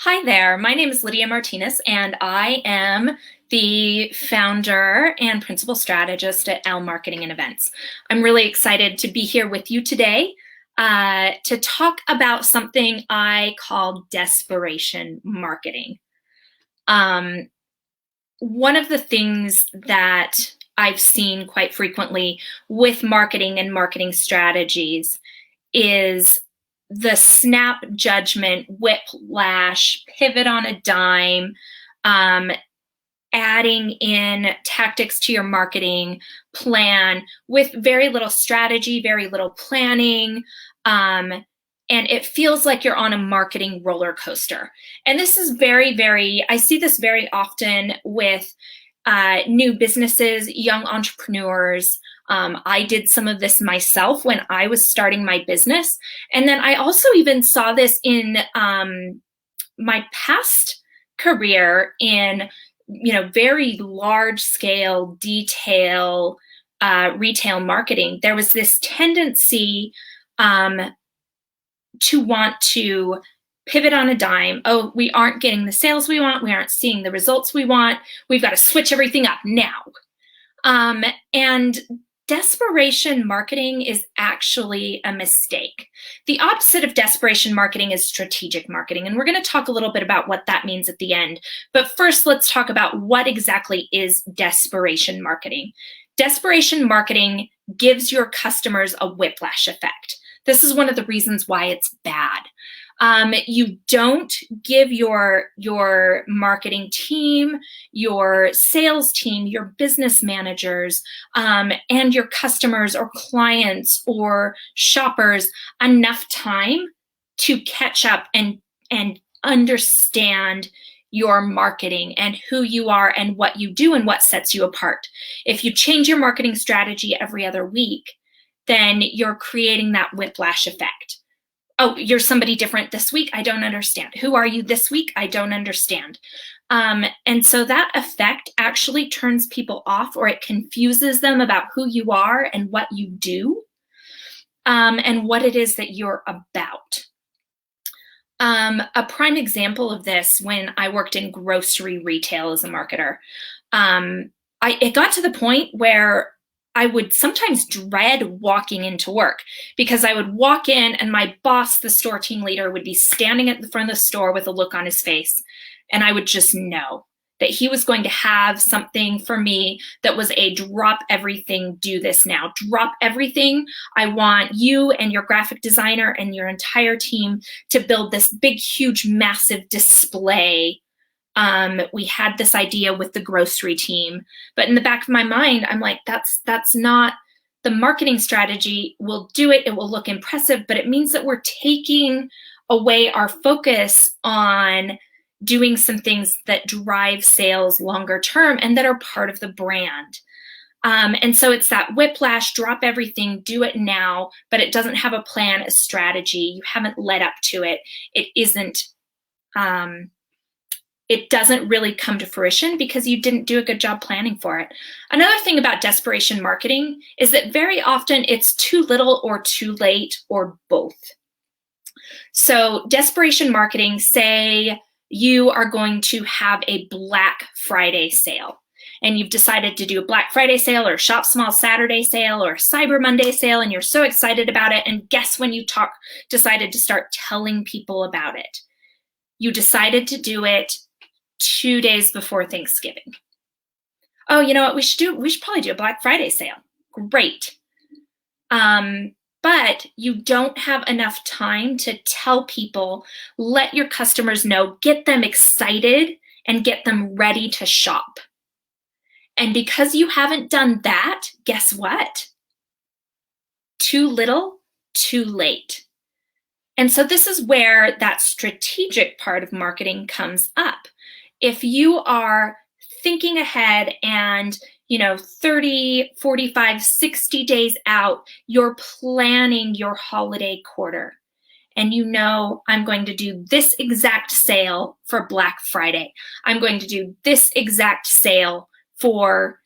Hi there, my name is Lydia Martinez, and I am the founder and principal strategist at L Marketing and Events. I'm really excited to be here with you today to talk about something I call desperation marketing. One of the things that I've seen quite frequently with marketing and marketing strategies is the snap judgment, whiplash, pivot on a dime, um, adding in tactics to your marketing plan with very little strategy, very little planning. And it feels like you're on a marketing roller coaster. And this is I see this very often with new businesses, young entrepreneurs. I did some of this myself when I was starting my business. And then I also even saw this in my past career in, very large scale detail retail marketing. There was this tendency to want to pivot on a dime. Oh, we aren't getting the sales we want. We aren't seeing the results we want. We've got to switch everything up now. And desperation marketing is actually a mistake. The opposite of desperation marketing is strategic marketing. And we're going to talk a little bit about what that means at the end. But first, let's talk about what exactly is desperation marketing. Desperation marketing gives your customers a whiplash effect. This is one of the reasons why it's bad. You don't give your marketing team, your sales team, your business managers, and your customers or clients or shoppers enough time to catch up and understand your marketing and who you are and what you do and what sets you apart. If you change your marketing strategy every other week, then you're creating that whiplash effect. Oh, you're somebody different this week? I don't understand. Who are you this week? I don't understand. And so that effect actually turns people off, or it confuses them about who you are and what you do, and what it is that you're about. A prime example of this, when I worked in grocery retail as a marketer, it got to the point where I would sometimes dread walking into work, because I would walk in and my boss, the store team leader, would be standing at the front of the store with a look on his face. And I would just know that he was going to have something for me that was a drop everything, do this now, drop everything. I want you and your graphic designer and your entire team to build this big, huge, massive display. We had this idea with the grocery team, but in the back of my mind, I'm like, that's not the marketing strategy. We'll do it. It will look impressive, but it means that we're taking away our focus on doing some things that drive sales longer term and that are part of the brand. And so it's that whiplash, drop everything, do it now, but it doesn't have a plan, a strategy. You haven't led up to it. It doesn't really come to fruition because you didn't do a good job planning for it. Another thing about desperation marketing is that very often it's too little or too late or both. So desperation marketing, say you are going to have a Black Friday sale, and you've decided to do a Black Friday sale or Shop Small Saturday sale or Cyber Monday sale, and you're so excited about it. And guess when you decided to start telling people about it? You decided to do it 2 days before Thanksgiving. Oh, you know what we should do? We should probably do a Black Friday sale. Great. But you don't have enough time to tell people, let your customers know, get them excited and get them ready to shop. And because you haven't done that, guess what? Too little, too late. And so this is where that strategic part of marketing comes up. If you are thinking ahead and 30, 45, 60 days out, you're planning your holiday quarter, and I'm going to do this exact sale for Black Friday. I'm going to do this exact sale for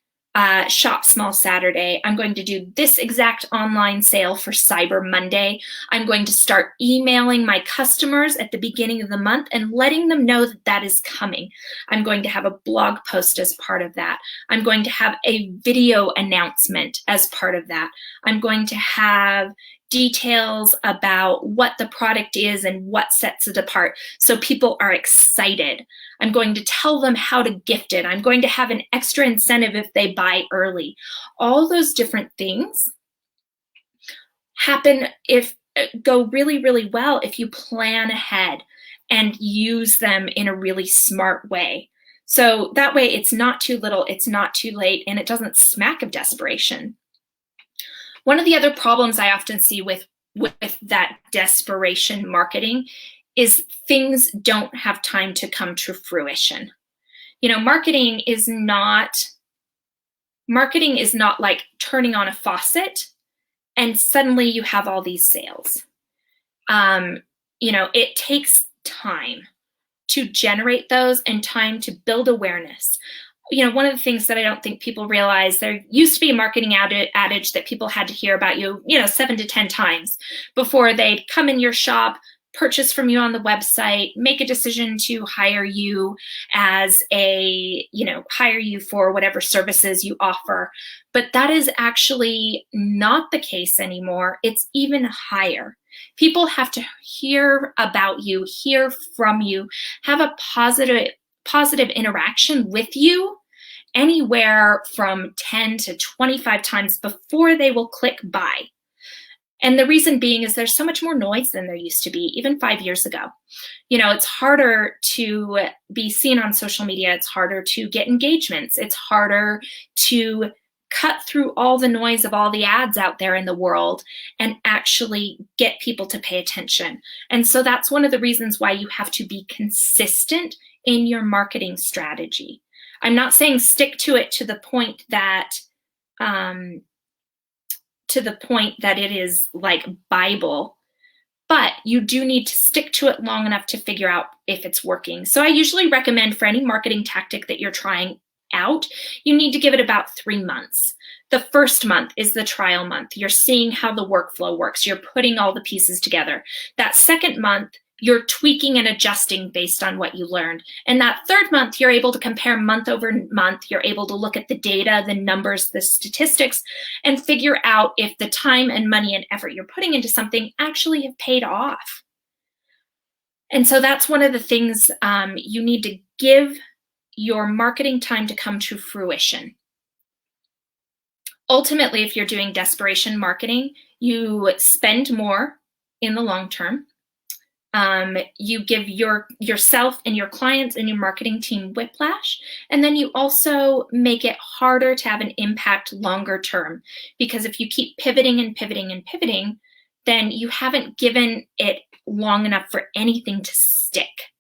Shop Small Saturday. I'm going to do this exact online sale for Cyber Monday. I'm going to start emailing my customers at the beginning of the month and letting them know that that is coming. I'm going to have a blog post as part of that. I'm going to have a video announcement as part of that. I'm going to have details about what the product is and what sets it apart, so people are excited. I'm going to tell them how to gift it. I'm going to have an extra incentive if they buy early. All those different things go really, really well if you plan ahead and use them in a really smart way. So that way it's not too little, it's not too late, and it doesn't smack of desperation. One of the other problems I often see with that desperation marketing is things don't have time to come to fruition. You know, marketing is not like turning on a faucet and suddenly you have all these sales. You know, it takes time to generate those and time to build awareness. You know, one of the things that I don't think people realize, there used to be a marketing adage that people had to hear about you, 7 to 10 times before they'd come in your shop, purchase from you on the website, make a decision to hire you hire you for whatever services you offer. But that is actually not the case anymore. It's even higher. People have to hear about you, hear from you, have a positive interaction with you anywhere from 10 to 25 times before they will click buy. And the reason being is there's so much more noise than there used to be, even 5 years ago. It's harder to be seen on social media. It's harder to get engagements. It's harder to cut through all the noise of all the ads out there in the world and actually get people to pay attention. And so that's one of the reasons why you have to be consistent in your marketing strategy. I'm not saying stick to it to the point that it is like Bible, but you do need to stick to it long enough to figure out if it's working. So I usually recommend for any marketing tactic that you're trying out, you need to give it about 3 months. The first month is the trial month. You're seeing how the workflow works. You're putting all the pieces together. That second month, you're tweaking and adjusting based on what you learned. And that third month, you're able to compare month over month. You're able to look at the data, the numbers, the statistics, and figure out if the time and money and effort you're putting into something actually have paid off. And so that's one of the things you need to give your marketing time to come to fruition. Ultimately, if you're doing desperation marketing, you spend more in the long term. You give yourself and your clients and your marketing team whiplash, and then you also make it harder to have an impact longer term, because if you keep pivoting and pivoting and pivoting, then you haven't given it long enough for anything to stick.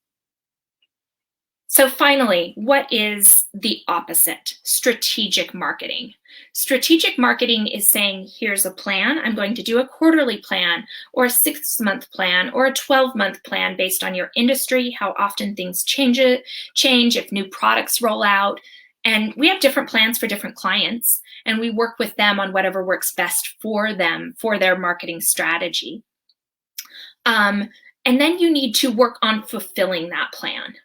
So finally, what is the opposite? Strategic marketing. Strategic marketing is saying, here's a plan. I'm going to do a quarterly plan or a 6-month plan or a 12-month plan based on your industry, how often things change, if new products roll out. And we have different plans for different clients, and we work with them on whatever works best for them, for their marketing strategy. And then you need to work on fulfilling that plan.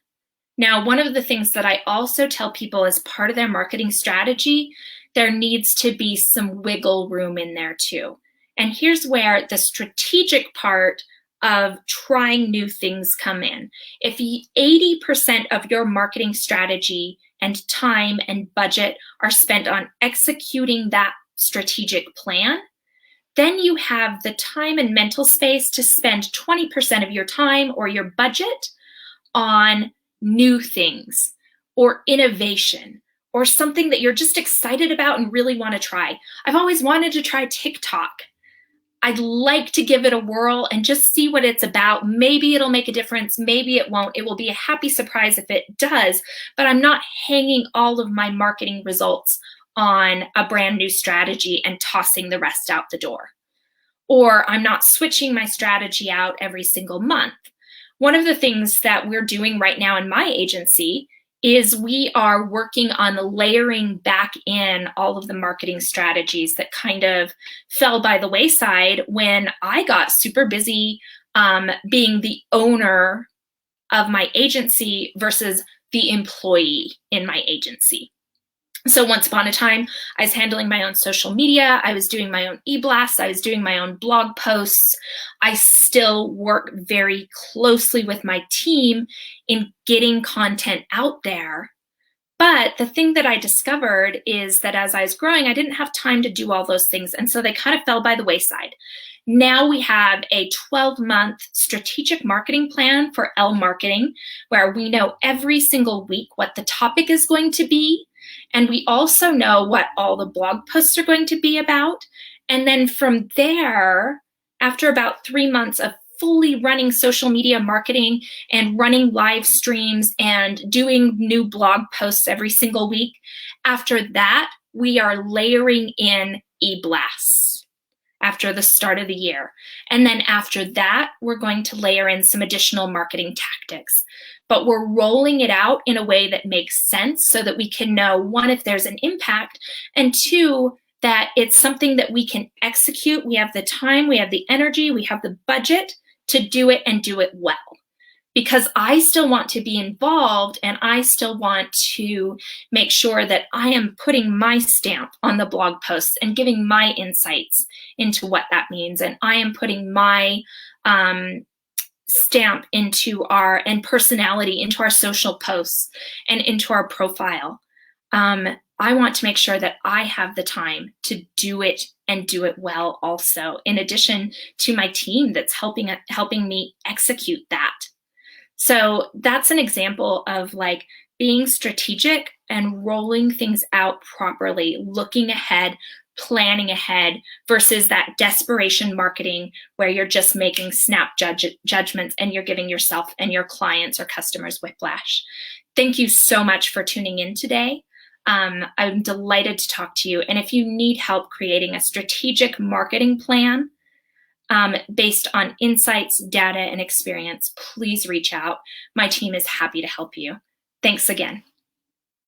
Now, one of the things that I also tell people as part of their marketing strategy, there needs to be some wiggle room in there too. And here's where the strategic part of trying new things come in. If 80% of your marketing strategy and time and budget are spent on executing that strategic plan, then you have the time and mental space to spend 20% of your time or your budget on new things or innovation or something that you're just excited about and really want to try. I've always wanted to try TikTok. I'd like to give it a whirl and just see what it's about. Maybe it'll make a difference. Maybe it won't. It will be a happy surprise if it does, but I'm not hanging all of my marketing results on a brand new strategy and tossing the rest out the door. Or I'm not switching my strategy out every single month. One of the things that we're doing right now in my agency is we are working on layering back in all of the marketing strategies that kind of fell by the wayside when I got super busy being the owner of my agency versus the employee in my agency. So once upon a time, I was handling my own social media. I was doing my own e-blasts. I was doing my own blog posts. I still work very closely with my team in getting content out there. But the thing that I discovered is that as I was growing, I didn't have time to do all those things. And so they kind of fell by the wayside. Now we have a 12-month strategic marketing plan for L marketing, where we know every single week what the topic is going to be. And we also know what all the blog posts are going to be about. And then from there, after about 3 months of fully running social media marketing and running live streams and doing new blog posts every single week, after that, we are layering in e-blasts after the start of the year. And then after that, we're going to layer in some additional marketing tactics. But we're rolling it out in a way that makes sense so that we can know, one, if there's an impact, and two, that it's something that we can execute. We have the time, we have the energy, we have the budget to do it and do it well. Because I still want to be involved and I still want to make sure that I am putting my stamp on the blog posts and giving my insights into what that means. And I am putting my stamp into and personality into our social posts and into our profile. I want to make sure that I have the time to do it and do it well also, in addition to my team that's helping me execute that. So that's an example of like being strategic and rolling things out properly, looking ahead, planning ahead, versus that desperation marketing where you're just making snap judgments and you're giving yourself and your clients or customers whiplash. Thank you so much for tuning in today. I'm delighted to talk to you. And if you need help creating a strategic marketing plan based on insights, data, and experience, please reach out. My team is happy to help you. Thanks again.